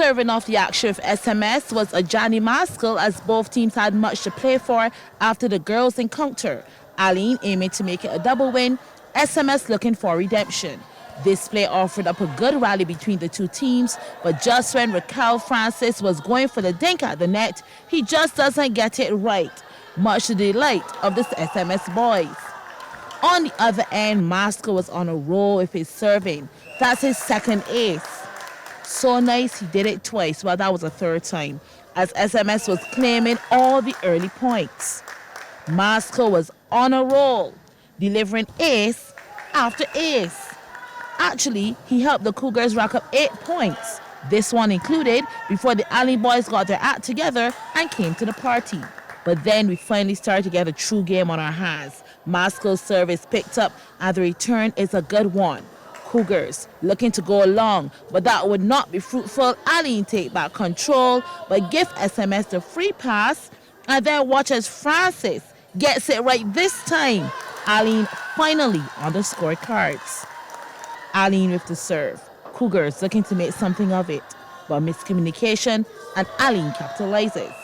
Serving off the action with SMS was a Johnny Maskell, as both teams had much to play for after the girls' encounter. Alleyne aiming to make it a double win, SMS looking for redemption. This play offered up a good rally between the two teams, but just when Raquel Francis was going for the dink at the net, he just doesn't get it right, much to the delight of the SMS boys. On the other end, Maskell was on a roll with his serving. That's his second ace. So nice he did it twice, well that was a third time, as SMS was claiming all the early points. Maskell was on a roll, delivering ace after ace. Actually, he helped the Cougars rack up 8 points. This one included before the Alleyne boys got their act together and came to the party. But then we finally started to get a true game on our hands. Maskell's service picked up and the return is a good one. Cougars looking to go along, but that would not be fruitful. Alleyne take back control, but give SMS the free pass, and then watch as Francis gets it right this time. Alleyne finally on the scorecards. Alleyne with the serve. Cougars looking to make something of it, but miscommunication, and Alleyne capitalizes.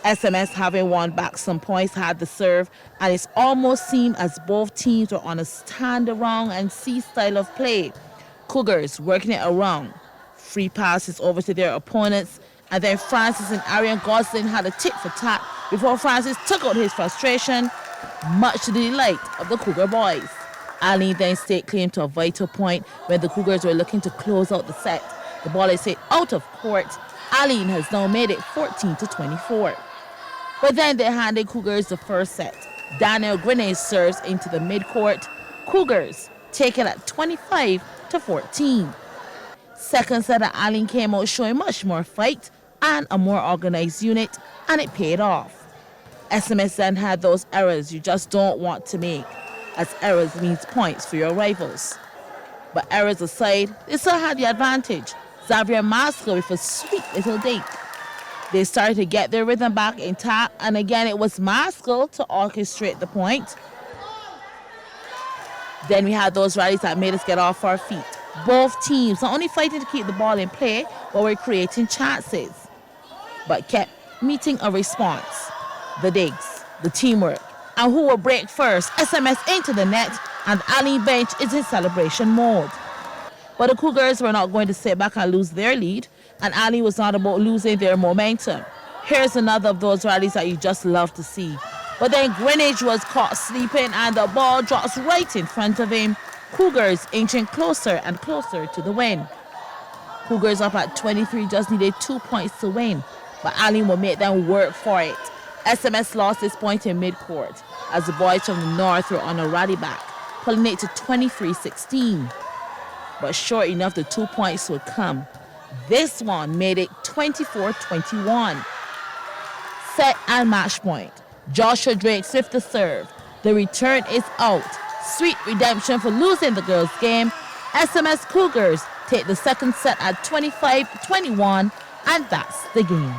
SMS, having won back some points, had the serve, and it almost seemed as both teams were on a stand around and see style of play. Cougars working it around. Free passes over to their opponents, and then Francis and Arian Gosling had a tit for tat before Francis took out his frustration, much to the delight of the Cougar boys. Alleyne then staked claim to a vital point when the Cougars were looking to close out the set. The ball is hit out of court. Alleyne has now made it 14-24. But then they handed Cougars the first set. Daniel Grenade serves into the midcourt. Cougars take it at 25-14. Second set of Alleyne came out showing much more fight and a more organized unit, and it paid off. SMS then had those errors you just don't want to make, as errors means points for your rivals. But errors aside, they still had the advantage. Xavier Maskell with a sweet little dink. They started to get their rhythm back intact, and again it was Maskell to orchestrate the point. Then we had those rallies that made us get off our feet. Both teams not only fighting to keep the ball in play, but were creating chances, but kept meeting a response. The digs, the teamwork, and who will break first. SMS into the net, and Alleyne bench is in celebration mode. But the Cougars were not going to sit back and lose their lead, and Alleyne was not about losing their momentum. Here's another of those rallies that you just love to see. But then Greenwich was caught sleeping, and the ball drops right in front of him. Cougars inching closer and closer to the win. Cougars up at 23 just needed 2 points to win, but Alleyne will make them work for it. SMS lost this point in midcourt as the boys from the north were on a rally back, pulling it to 23-16. But sure enough, the 2 points would come. This one made it 24-21. Set and match point. Joshua Drake with the serve. The return is out. Sweet redemption for losing the girls' game. SMS Cougars take the second set at 25-21, and that's the game.